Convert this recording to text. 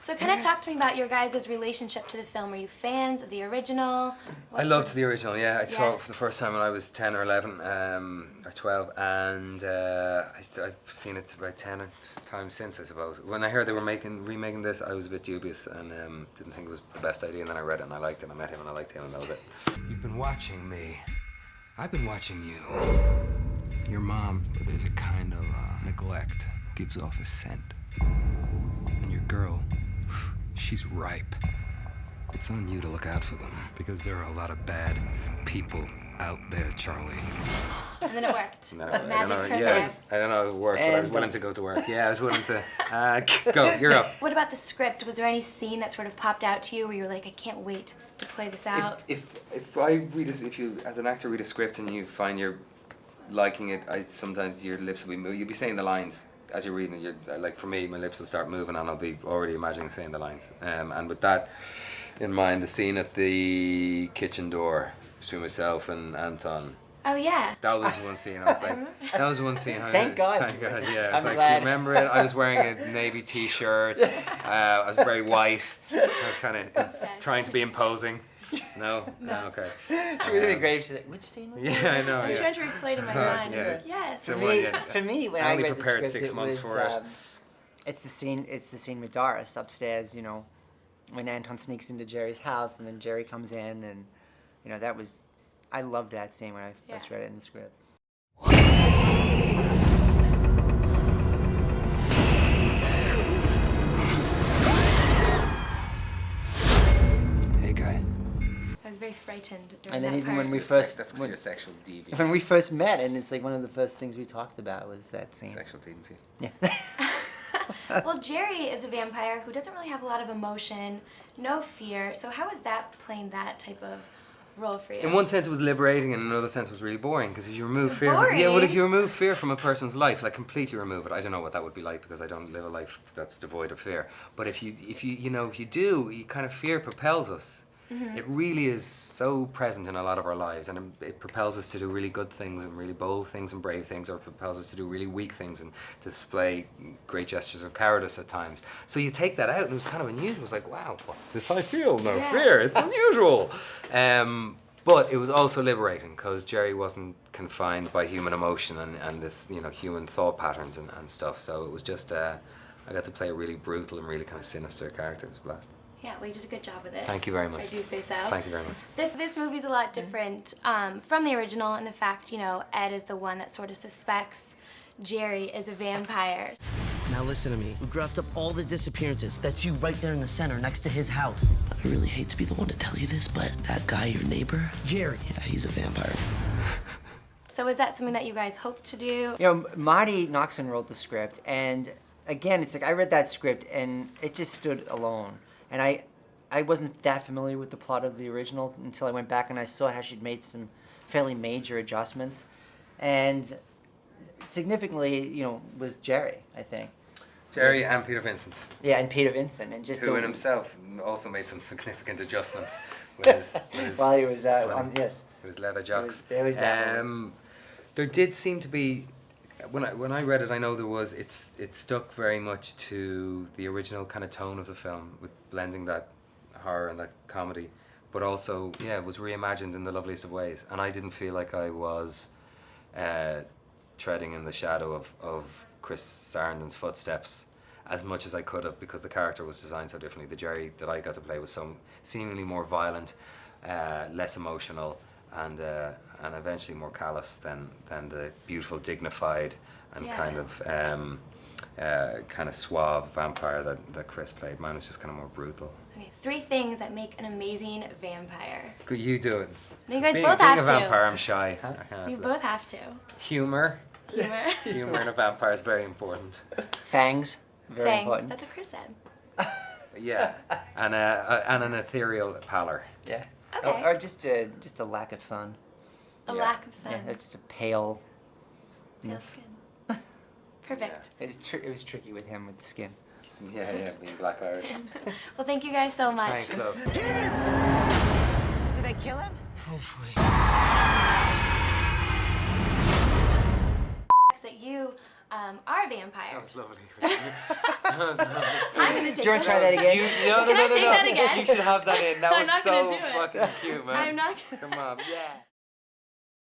So kind of talk to me about your guys' relationship to the film. Are you fans of the original? I loved the original, yeah. I saw it for the first time when I was 10 or 11 or 12, and I've seen it about 10 times since, I suppose. When I heard they were remaking this, I was a bit dubious and didn't think it was the best idea, and then I read it and I liked it, and I met him and I liked him, and that was it. You've been watching me. I've been watching you. Your mom, there's a kind of neglect, gives off a scent. And your girl, she's ripe. It's on you to look out for them, because there are a lot of bad people out there, Charlie. And then it worked. No, Magic from yeah, there. I don't know if it worked, but I was willing to go to work. Yeah, I was willing to go. You're up. What about the script? Was there any scene that sort of popped out to you where you were like, I can't wait to play this out? If you as an actor read a script and you find you're liking it, sometimes your lips will be moving. You'll be saying the lines as you're reading it. Like for me, my lips will start moving and I'll be already imagining saying the lines. And with that in mind, the scene at the kitchen door between myself and Anton. Oh yeah. That was one scene. I was like, that was one scene. Thank God. Thank God. Yeah. I was I'm like, glad. do you remember it? I was wearing a navy T-shirt. I was very white. I was kind of trying to be imposing. No. Okay. She would have been great if she said, which scene was that? Yeah, I know. I'm Yeah. trying to replay it in my mind. Yeah. I'm like, yes. So For me, when I I only read the prepared script, 6 months it was, for it. It's the scene with Doris upstairs. You know, when Anton sneaks into Jerry's house, and then Jerry comes in, and you know that was. I loved that scene when I first read it in the script. Hey, guy. I was very frightened during And then that even part. when we first That's because you're a sexual deviant. when we first met, and it's like one of the first things we talked about was that scene. Sexual tendency. Yeah. Well, Jerry is a vampire who doesn't really have a lot of emotion, no fear. So how is that playing that type of role for you? In one sense, it was liberating, and in another sense, it was really boring. Because if you remove fear, Boring? yeah, well, if you remove fear from a person's life, like completely remove it, I don't know what that would be like because I don't live a life that's devoid of fear. But if you do, kind of fear propels us. Mm-hmm. It really is so present in a lot of our lives, and it propels us to do really good things and really bold things and brave things, or it propels us to do really weak things and display great gestures of cowardice at times. So you take that out, and it was kind of unusual. It was like, wow, what's this I feel? No fear. It's unusual. But it was also liberating because Jerry wasn't confined by human emotion and this, human thought patterns and stuff. So it was just, I got to play a really brutal and really kind of sinister character. It was a blast. Yeah, well, you did a good job with it. Thank you very much. If I do say so. Thank you very much. This movie's a lot different from the original in the fact, Ed is the one that sort of suspects Jerry is a vampire. Now listen to me. We graphed up all the disappearances. That's you right there in the center, next to his house. I really hate to be the one to tell you this, but that guy, your neighbor, Jerry, yeah, he's a vampire. So is that something that you guys hope to do? Marty Noxon wrote the script, and again, it's like I read that script, and it just stood alone. And I wasn't that familiar with the plot of the original until I went back and I saw how she'd made some fairly major adjustments. And significantly, was Jerry, I think. Jerry and Peter Vincent. Yeah, and Peter Vincent. And just who in himself also made some significant adjustments with his while he was with yes. his leather jocks. There was that one. There did seem to be, when I read it, I know it stuck very much to the original kind of tone of the film, with blending that horror and that comedy, but also, it was reimagined in the loveliest of ways. And I didn't feel like I was treading in the shadow of Chris Sarandon's footsteps as much as I could have, because the character was designed so differently. The Jerry that I got to play was seemingly more violent, less emotional, and eventually more callous than the beautiful, dignified, and kind of suave vampire that Chris played. Mine was just kind of more brutal. Okay, 3 things that make an amazing vampire. Could you do it? No, you guys being, both being have a to. vampire, I'm shy. You both have to. Humor. Humor. Humor in a vampire is very important. Fangs. Very Fangs. important. That's what Chris said. Yeah, and an ethereal pallor. Yeah. Okay. Or just a lack of sun. A lack of sun. Yeah, that's just a pale. Pale skin. Perfect. Yeah. It was tricky with him with the skin. Yeah, being black Irish. Well, thank you guys so much. Thanks, love. Did I kill him? Hopefully. That you Our vampire. That was lovely. That was lovely. I'm gonna take Do you want that. to try that again? No, Can I take that again? You should have that in. That I'm was not so gonna do it. fucking cute, man. I'm not. Come on. Yeah.